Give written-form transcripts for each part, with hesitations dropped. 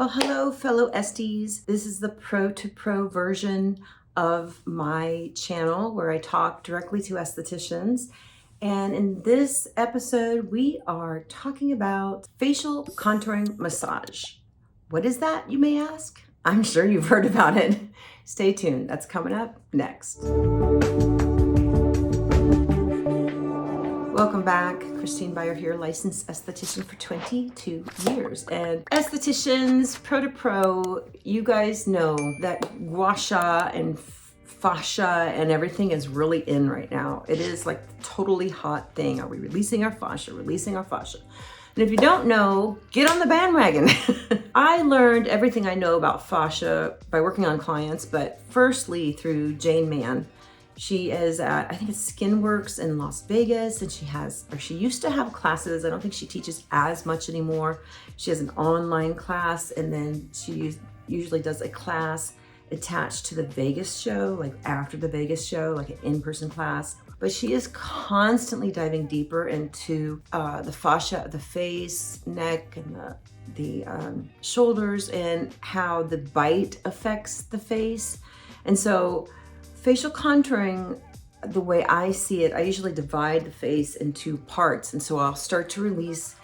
Well, hello, fellow Esties. This is the pro to pro version of my channel where I talk directly to estheticians. And in this episode, we are talking about facial contouring massage. What is that, you may ask? I'm sure you've heard about it. Stay tuned. That's coming up next. Welcome back. Christine Byer here, licensed esthetician for 22 years. And estheticians, pro to pro, you guys know that gua sha and fascia and everything is really in right now. It is like the totally hot thing. Are we releasing our fascia, releasing our fascia? And if you don't know, get on the bandwagon. I learned everything I know about fascia by working on clients, but firstly through Jane Mann. She is at, I think it's SkinWorks in Las Vegas, and she used to have classes. I don't think she teaches as much anymore. She has an online class, and then she usually does a class attached to the Vegas show, like after the Vegas show, like an in-person class. But she is constantly diving deeper into the fascia of the face, neck, and the shoulders, and how the bite affects the face. And so facial contouring, the way I see it, I usually divide the face into parts. And so I'll start to release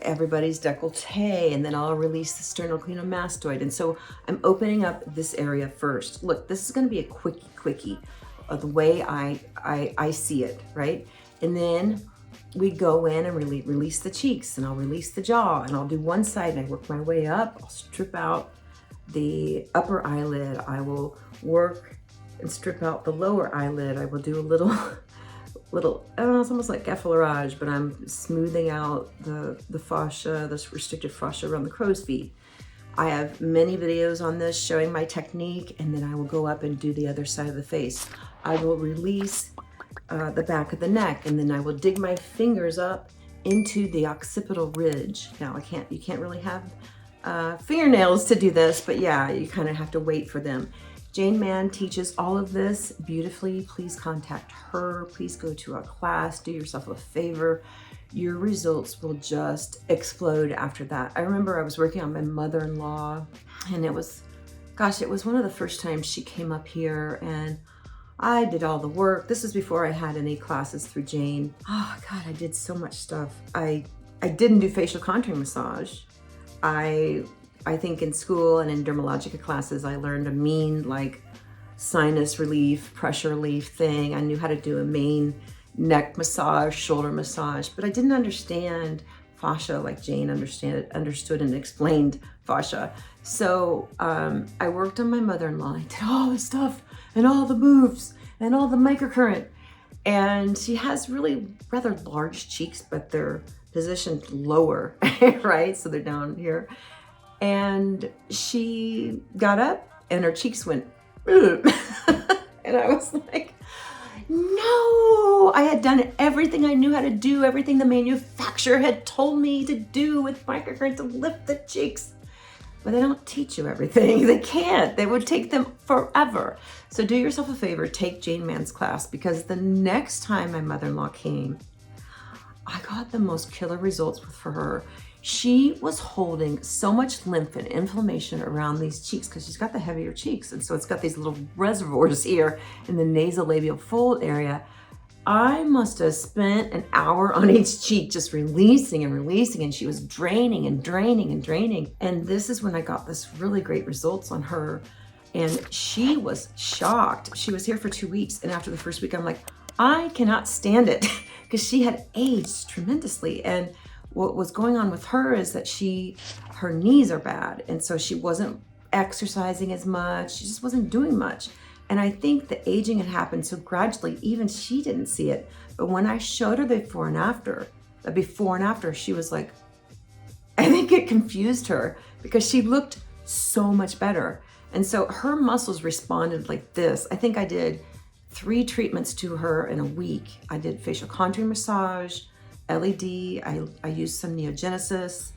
everybody's décolleté, and then I'll release the sternocleidomastoid. And so I'm opening up this area first. Look, this is gonna be a quickie of the way I see it, right? And then we go in and really release the cheeks, and I'll release the jaw, and I'll do one side and I work my way up. I'll strip out the upper eyelid. I will work and strip out the lower eyelid. I will do a little, I don't know, it's almost like effleurage, but I'm smoothing out the fascia, this restricted fascia around the crow's feet. I have many videos on this showing my technique, and then I will go up and do the other side of the face. I will release the back of the neck, and then I will dig my fingers up into the occipital ridge. Now you can't really have fingernails to do this, but yeah, you kind of have to wait for them. Jane Mann teaches all of this beautifully. Please contact her. Please go to a class. Do yourself a favor. Your results will just explode after that. I remember I was working on my mother-in-law, and it was one of the first times she came up here, and I did all the work. This was before I had any classes through Jane. Oh God, I did so much stuff. I didn't do facial contouring massage. I think in school and in dermalogica classes, I learned a mean like sinus relief, pressure relief thing. I knew how to do a main neck massage, shoulder massage, but I didn't understand fascia like Jane understood and explained fascia. So I worked on my mother-in-law. I did all the stuff and all the moves and all the microcurrent. And she has really rather large cheeks, but they're positioned lower, right? So they're down here. And she got up and her cheeks went, and I was like, no, I had done everything I knew how to do, everything the manufacturer had told me to do with microcurrent to lift the cheeks. But they don't teach you everything. They can't. They would take them forever. So do yourself a favor, take Jane Mann's class, because the next time my mother-in-law came, I got the most killer results for her. She was holding so much lymph and inflammation around these cheeks because she's got the heavier cheeks. And so it's got these little reservoirs here in the nasolabial fold area. I must have spent an hour on each cheek just releasing and releasing, and she was draining and draining and draining. And this is when I got this really great results on her. And she was shocked. She was here for 2 weeks. And after the first week, I'm like, I cannot stand it because she had aged tremendously. And what was going on with her is that her knees are bad. And so she wasn't exercising as much. She just wasn't doing much. And I think the aging had happened so gradually, even she didn't see it. But when I showed her the before and after, she was like, I think it confused her because she looked so much better. And so her muscles responded like this. I think I did 3 treatments to her in a week. I did facial contouring massage, LED, I used some Neogenesis.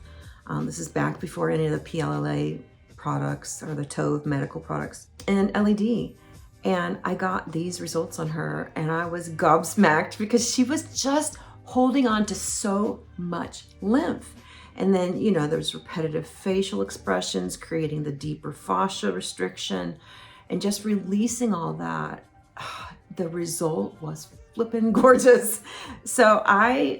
This is back before any of the PLLA products or the Tove medical products, and LED. And I got these results on her, and I was gobsmacked because she was just holding on to so much lymph. And then, you know, there's repetitive facial expressions, creating the deeper fascia restriction, and just releasing all that. The result was flippin' gorgeous. So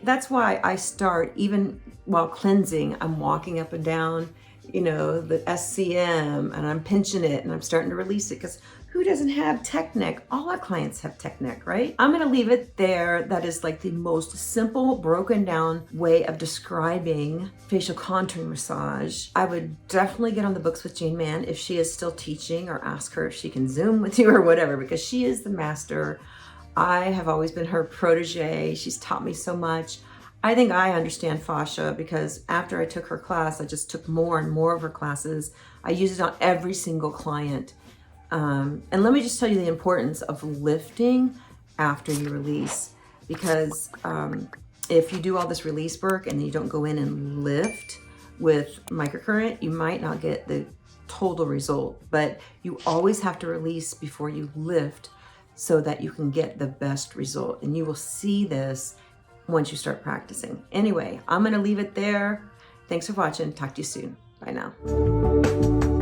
that's why I start, even while cleansing, I'm walking up and down, you know, the SCM, and I'm pinching it and I'm starting to release it, because who doesn't have tech neck? All our clients have tech neck, right? I'm gonna leave it there. That is like the most simple, broken down way of describing facial contouring massage. I would definitely get on the books with Jane Mann if she is still teaching, or ask her if she can Zoom with you or whatever, because she is the master. I have always been her protege. She's taught me so much. I think I understand fascia because after I took her class, I just took more and more of her classes. I use it on every single client. And let me just tell you the importance of lifting after you release, because if you do all this release work and you don't go in and lift with microcurrent, you might not get the total result. But you always have to release before you lift so that you can get the best result. And you will see this once you start practicing. Anyway, I'm gonna leave it there. Thanks for watching. Talk to you soon. Bye now.